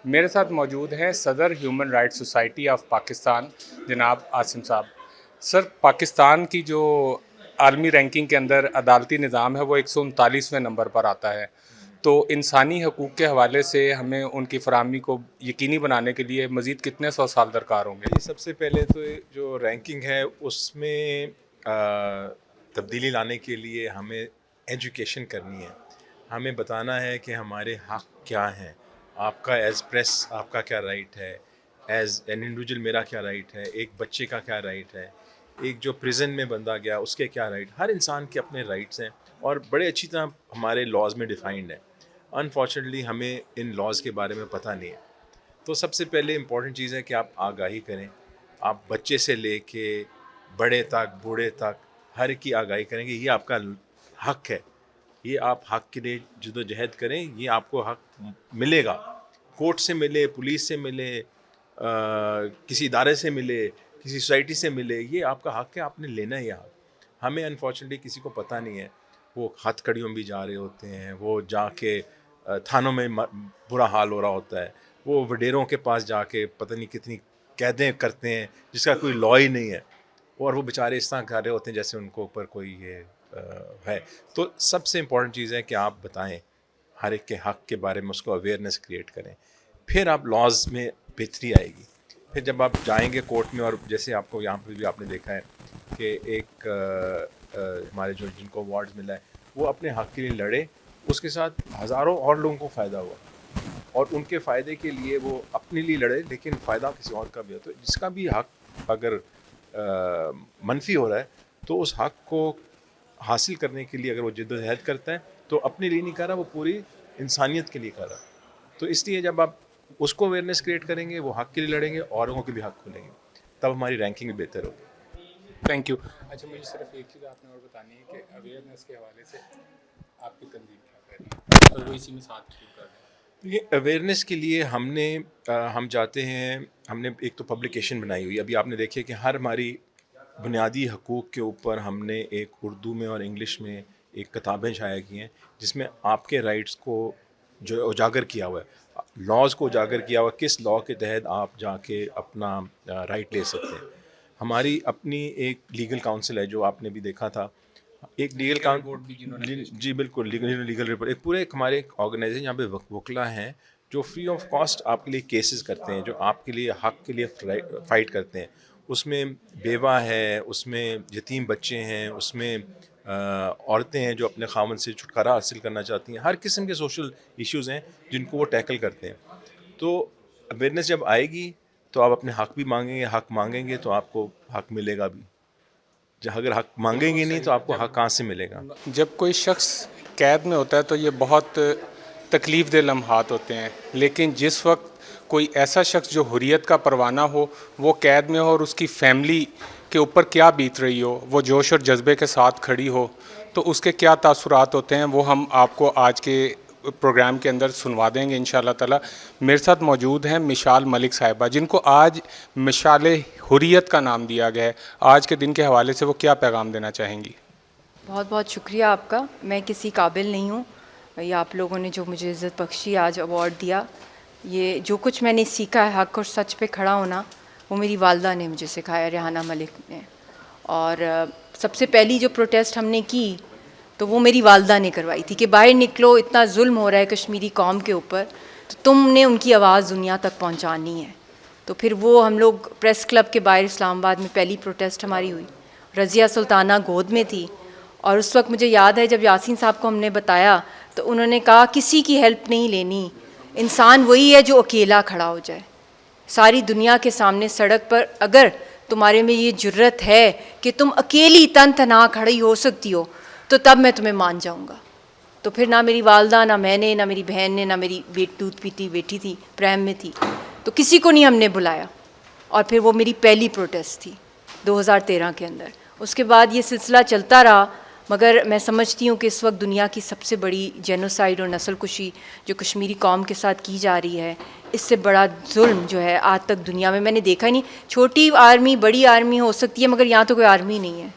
میرے ساتھ موجود ہیں صدر human rights society of Pakistan جناب عاصم صاحب. سر، پاکستان کی جو عالمی رینکنگ کے اندر عدالتی نظام ہے وہ 139ویں نمبر پر آتا ہے. تو انسانی حقوق کے حوالے سے ہمیں ان کی فراہمی کو یقینی بنانے کے لیے مزید کتنے سو سال درکار ہوں گے؟ سب سے پہلے تو جو رینکنگ ہے اس میں تبدیلی لانے کے لیے ہمیں ایجوکیشن کرنی ہے. ہمیں بتانا ہے کہ ہمارے حق کیا ہیں. آپ کا ایز پریس آپ کا کیا رائٹ ہے، ایز این انڈیویجول میرا کیا رائٹ ہے، ایک بچے کا کیا رائٹ ہے، ایک جو پریزن میں بندہ گیا اس کے کیا رائٹ. ہر انسان کے اپنے رائٹس ہیں اور بڑے اچھی طرح ہمارے لاز میں ڈیفائنڈ ہیں. انفارچونیٹلی ہمیں ان لاز کے بارے میں پتہ نہیں ہے. تو سب سے پہلے امپورٹنٹ چیز ہے کہ آپ آگاہی کریں. آپ بچے سے لے کے بڑے تک بوڑھے تک ہر کی آگاہی کریں کہ یہ آپ کا حق ہے. یہ آپ حق کے لیے جد و جہد کریں، یہ آپ کو حق ملے گا. کورٹ سے ملے، پولیس سے ملے، کسی ادارے سے ملے، کسی سوسائٹی سے ملے، یہ آپ کا حق ہے. آپ نے لینا ہے یہ حق. ہمیں انفارچونیٹلی کسی کو پتہ نہیں ہے. وہ ہتھ کڑیوں بھی جا رہے ہوتے ہیں، وہ جا کے تھانوں میں برا حال ہو رہا ہوتا ہے، وہ وڈیروں کے پاس جا کے پتہ نہیں کتنی قیدیں کرتے ہیں جس کا کوئی لا ہی نہیں ہے، اور وہ بیچارے اس طرح کر رہے ہوتے ہیں جیسے ان کو اوپر کوئی یہ ہے. تو سب سے امپورٹنٹ چیز ہے کہ آپ بتائیں ہر ایک کے حق کے بارے میں، اس کو اویئرنیس کریٹ کریں. پھر آپ لاز میں بہتری آئے گی. پھر جب آپ جائیں گے کورٹ میں، اور جیسے آپ کو یہاں پہ بھی آپ نے دیکھا ہے کہ ایک ہمارے جو جن کو اوارڈ ملا ہے وہ اپنے حق کے لیے لڑے، اس کے ساتھ ہزاروں اور لوگوں کو فائدہ ہوا، اور ان کے فائدے کے لیے وہ اپنے لیے لڑے لیکن فائدہ کسی اور کا بھی ہو. تو جس کا بھی حق اگر منفی ہو رہا ہے تو اس حق کو حاصل کرنے کے لیے اگر وہ جد و جہد کرتا ہے تو اپنے لیے نہیں کر رہا، وہ پوری انسانیت کے لیے کر رہا. تو اس لیے جب آپ اس کو اویئرنیس کریٹ کریں گے، وہ حق کے لیے لڑیں گے، اوروں کے بھی حق کھولیں گے، تب ہماری رینکنگ بھی بہتر ہوگی. Thank you. اچھا، مجھے صرف ایک چیز آپ نے اور بتانی ہے کہ اویئرنیس کے حوالے سے آپ کی تنظیم کیا کر رہی ہے، اور وہ اسی میں ساتھ شروع کر رہے ہیں. یہ اویئرنیس کے لیے ہم چاہتے ہیں، ہم نے ایک تو پبلیکیشن بنائی ہوئی. ابھی آپ نے دیکھے کہ ہر ہماری بنیادی حقوق کے اوپر ہم نے ایک اردو میں اور انگلش میں ایک کتابیں شائع کی ہیں جس میں آپ کے رائٹس کو جو اجاگر کیا ہوا ہے، لاز کو اجاگر کیا ہوا ہے، کس لا کے تحت آپ جا کے اپنا رائٹ لے سکتے ہیں. ہماری اپنی ایک لیگل کاؤنسل ہے جو آپ نے بھی دیکھا تھا. ایک جی بالکل لیگل رپورٹ، ایک پورے ہمارے ایک آرگنائزیشن یہاں پہ وکلا ہیں جو فری آف کاسٹ آپ کے لیے کیسز کرتے ہیں، جو آپ کے لیے حق کے لیے فائٹ کرتے ہیں. اس میں بیوہ ہے، اس میں یتیم بچے ہیں، اس میں عورتیں ہیں جو اپنے خاوند سے چھٹکارا حاصل کرنا چاہتی ہیں. ہر قسم کے سوشل ایشوز ہیں جن کو وہ ٹیکل کرتے ہیں. تو اویئرنیس جب آئے گی تو آپ اپنے حق بھی مانگیں گے، حق مانگیں گے تو آپ کو حق ملے گا بھی. اگر حق مانگیں گے نہیں تو آپ کو حق کہاں سے ملے گا؟ جب کوئی شخص قید میں ہوتا ہے تو یہ بہت تکلیف دہ لمحات ہوتے ہیں، لیکن جس وقت کوئی ایسا شخص جو حریت کا پروانہ ہو وہ قید میں ہو اور اس کی فیملی کے اوپر کیا بیت رہی ہو، وہ جوش اور جذبے کے ساتھ کھڑی ہو، تو اس کے کیا تاثرات ہوتے ہیں وہ ہم آپ کو آج کے پروگرام کے اندر سنوا دیں گے انشاءاللہ تعالی. میرے ساتھ موجود ہیں مشال ملک صاحبہ، جن کو آج مشال حریت کا نام دیا گیا ہے. آج کے دن کے حوالے سے وہ کیا پیغام دینا چاہیں گی؟ بہت بہت شکریہ آپ کا. میں کسی قابل نہیں ہوں، یہ آپ لوگوں نے جو مجھے عزت بخشی، آج ایوارڈ دیا. یہ جو کچھ میں نے سیکھا ہے حق اور سچ پہ کھڑا ہونا، وہ میری والدہ نے مجھے سکھایا، ریحانہ ملک نے. اور سب سے پہلی جو پروٹیسٹ ہم نے کی تو وہ میری والدہ نے کروائی تھی کہ باہر نکلو، اتنا ظلم ہو رہا ہے کشمیری قوم کے اوپر، تو تم نے ان کی آواز دنیا تک پہنچانی ہے. تو پھر وہ ہم لوگ پریس کلب کے باہر اسلام آباد میں پہلی پروٹیسٹ ہماری ہوئی. رضیہ سلطانہ گود میں تھی، اور اس وقت مجھے یاد ہے جب یاسین صاحب کو ہم نے بتایا تو انہوں نے کہا کسی کی ہیلپ نہیں لینی، انسان وہی ہے جو اکیلا کھڑا ہو جائے. ساری دنیا کے سامنے سڑک پر اگر تمہارے میں یہ جرت ہے کہ تم اکیلی تن تنہا کھڑی ہو سکتی ہو تو تب میں تمہیں مان جاؤں گا. تو پھر نہ میری والدہ، نہ میں نے، نہ میری بہن نے، نہ میری دودھ پیتی بیٹی تھی پرائم میں تھی، تو کسی کو نہیں ہم نے بلایا. اور پھر وہ میری پہلی پروٹیسٹ تھی 2013 کے اندر. اس کے بعد یہ سلسلہ چلتا رہا، مگر میں سمجھتی ہوں کہ اس وقت دنیا کی سب سے بڑی جینوسائیڈ اور نسل کشی جو کشمیری قوم کے ساتھ کی جا رہی ہے، اس سے بڑا ظلم جو ہے آج تک دنیا میں نے دیکھا ہی نہیں. چھوٹی آرمی بڑی آرمی ہو سکتی ہے، مگر یہاں تو کوئی آرمی نہیں ہے،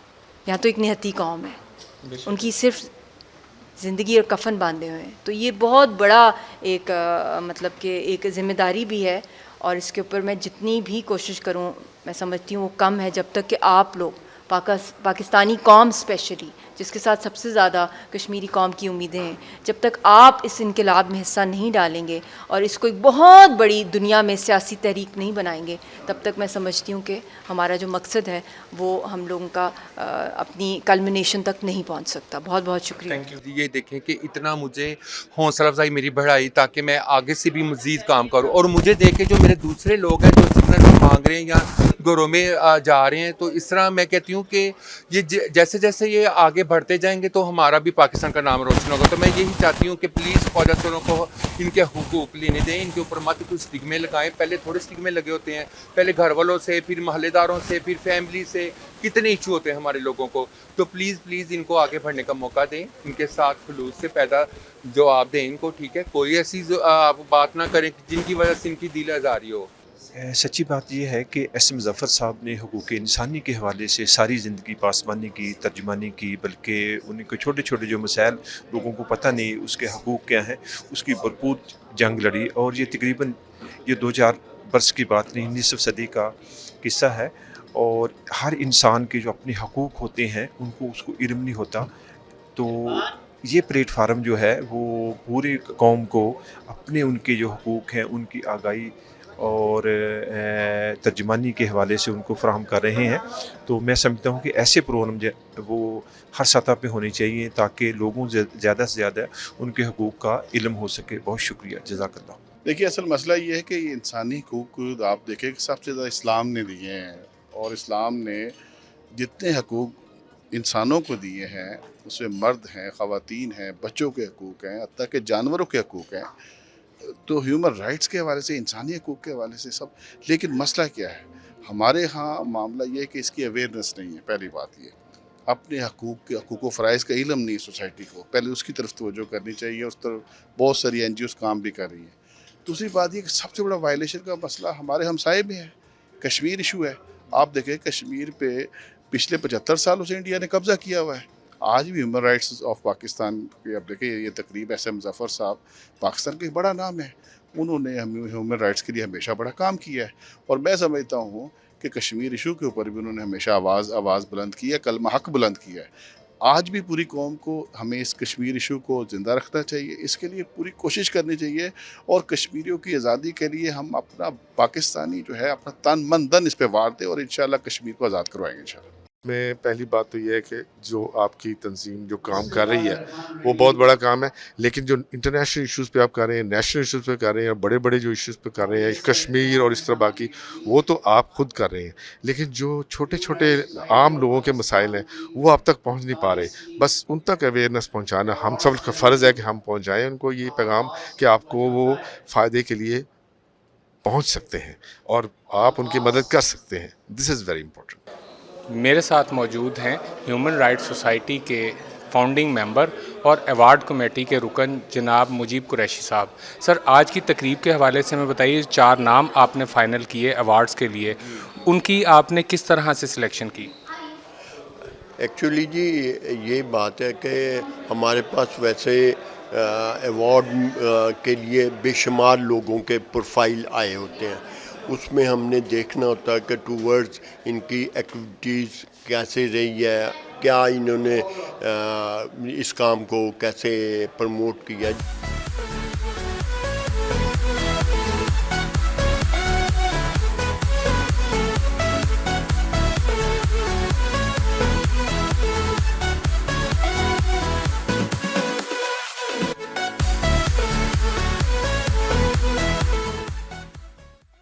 یہاں تو ایک نہتی قوم ہے. ان کی صرف زندگی اور کفن باندھے ہوئے ہیں. تو یہ بہت بڑا ایک مطلب کہ ایک ذمہ داری بھی ہے, اور اس کے اوپر میں جتنی بھی کوشش کروں میں سمجھتی ہوں وہ کم ہے, جب تک کہ آپ لوگ پاکستانی قوم اسپیشلی, جس کے ساتھ سب سے زیادہ کشمیری قوم کی امیدیں ہیں, جب تک آپ اس انقلاب میں حصہ نہیں ڈالیں گے اور اس کو ایک بہت بڑی دنیا میں سیاسی تحریک نہیں بنائیں گے, تب تک میں سمجھتی ہوں کہ ہمارا جو مقصد ہے وہ ہم لوگوں کا اپنی کلمنیشن تک نہیں پہنچ سکتا. بہت بہت شکریہ. یہ دیکھیں کہ اتنا مجھے حوصلہ افزائی میری بڑھائی تاکہ میں آگے سے بھی مزید کام کروں, اور مجھے دیکھ کے جو میرے دوسرے لوگ ہیں جو اس طرح مانگ رہے ہیں یا گھروں میں جا رہے ہیں, تو اس طرح میں کہتی ہوں کہ یہ جیسے جیسے یہ آگے بڑھتے جائیں گے تو ہمارا بھی پاکستان کا نام روشن ہوگا. تو میں یہی چاہتی ہوں کہ پلیز خواجہ سروں کو ان کے حقوق لینے دیں, ان کے اوپر مت کوئی اسٹگمے لگائیں. پہلے تھوڑے اسٹگمے لگے ہوتے ہیں, پہلے گھر والوں سے, پھر محلے داروں سے, پھر فیملی سے, کتنے ایشو ہوتے ہیں ہمارے لوگوں کو. تو پلیز ان کو آگے بڑھنے کا موقع دیں, ان کے ساتھ خلوص سے پیدا جواب دیں ان کو, ٹھیک ہے. کوئی ایسی آپ بات نہ کریں جن کی وجہ سے ان کی دل آزاری ہو. سچی بات یہ ہے کہ ایس ایم ظفر صاحب نے حقوق انسانی کے حوالے سے ساری زندگی پاسبانی کی, ترجمانی کی, بلکہ ان کے چھوٹے چھوٹے جو مسائل لوگوں کو پتہ نہیں اس کے حقوق کیا ہیں, اس کی بھرپور جنگ لڑی. اور یہ تقریباً یہ 2-4 برس کی بات نہیں, 19 صدی کا قصہ ہے. اور ہر انسان کے جو اپنے حقوق ہوتے ہیں ان کو اس کو علم نہیں ہوتا. تو یہ پلیٹ فارم جو ہے وہ پورے قوم کو اپنے ان کے جو حقوق ہیں ان کی آگاہی اور ترجمانی کے حوالے سے ان کو فراہم کر رہے ہیں. تو میں سمجھتا ہوں کہ ایسے پروگرام وہ ہر سطح پہ ہونے چاہیے تاکہ لوگوں زیادہ سے زیادہ ان کے حقوق کا علم ہو سکے. بہت شکریہ, جزاک اللہ. دیکھیے اصل مسئلہ یہ ہے کہ یہ انسانی حقوق آپ دیکھیں کہ سب سے زیادہ اسلام نے دیے ہیں, اور اسلام نے جتنے حقوق انسانوں کو دیے ہیں اس میں مرد ہیں, خواتین ہیں, بچوں کے حقوق ہیں, حتیٰ کہ جانوروں کے حقوق ہیں, تو ہیومن رائٹس کے حوالے سے, انسانی حقوق کے حوالے سے سب. لیکن مسئلہ کیا ہے ہمارے ہاں معاملہ یہ ہے کہ اس کی اویئرنیس نہیں ہے. پہلی بات یہ اپنے حقوق و فرائض کا علم نہیں سوسائٹی کو, پہلے اس کی طرف توجہ کرنی چاہیے. اس طرف بہت ساری این جی اوز کام بھی کر رہی ہیں. دوسری بات یہ کہ سب سے بڑا وائلیشن کا مسئلہ ہمارے ہمسائے میں ہے, کشمیر ایشو ہے. آپ دیکھیں کشمیر پہ پچھلے 75 سالوں سے انڈیا نے قبضہ کیا ہوا ہے. آج بھی ہیومن رائٹس آف پاکستان کی اب دیکھیں یہ تقریب ایس ایم ظفر صاحب پاکستان کا ایک بڑا نام ہے, انہوں نے ہیومن رائٹس کے لیے ہمیشہ بڑا کام کیا ہے. اور میں سمجھتا ہوں کہ کشمیر ایشو کے اوپر بھی انہوں نے ہمیشہ آواز بلند کی ہے, کلمہ حق بلند کیا ہے. آج بھی پوری قوم کو ہمیں اس کشمیر ایشو کو زندہ رکھنا چاہیے, اس کے لیے پوری کوشش کرنی چاہیے, اور کشمیریوں کی آزادی کے لیے ہم اپنا پاکستانی جو ہے اپنا تن من دن اس پہ وار دیں, اور انشاءاللہ کشمیر کو آزاد کروائیں گے انشاءاللہ. میں پہلی بات تو یہ ہے کہ جو آپ کی تنظیم جو کام کر رہی ہے وہ بہت بڑا کام ہے, لیکن جو انٹرنیشنل ایشوز پہ آپ کر رہے ہیں, نیشنل ایشوز پہ کر رہے ہیں, بڑے بڑے جو ایشوز پہ کر رہے ہیں کشمیر اور اس طرح باقی, وہ تو آپ خود کر رہے ہیں. لیکن جو چھوٹے چھوٹے عام لوگوں کے مسائل ہیں وہ آپ تک پہنچ نہیں پا رہے. بس ان تک اویئرنیس پہنچانا ہم سب کا فرض ہے کہ ہم پہنچائیں ان کو یہ پیغام کہ آپ کو وہ فائدے کے لیے پہنچ سکتے ہیں اور آپ ان کی مدد کر سکتے ہیں. دس از ویری امپورٹنٹ. میرے ساتھ موجود ہیں ہیومن رائٹس سوسائٹی کے فاؤنڈنگ ممبر اور ایوارڈ کمیٹی کے رکن جناب مجیب قریشی صاحب. سر, آج کی تقریب کے حوالے سے میں بتائیے, 4 نام آپ نے فائنل کیے ایوارڈز کے لیے, ان کی آپ نے کس طرح سے سلیکشن کی؟ ایکچولی جی یہ بات ہے کہ ہمارے پاس ویسے ایوارڈ کے لیے بے شمار لوگوں کے پروفائل آئے ہوتے ہیں, اس میں ہم نے دیکھنا ہوتا ہے کہ ٹوورڈز ان کی ایکٹیویٹیز کیسے رہی ہے, کیا انہوں نے اس کام کو کیسے پروموٹ کیا.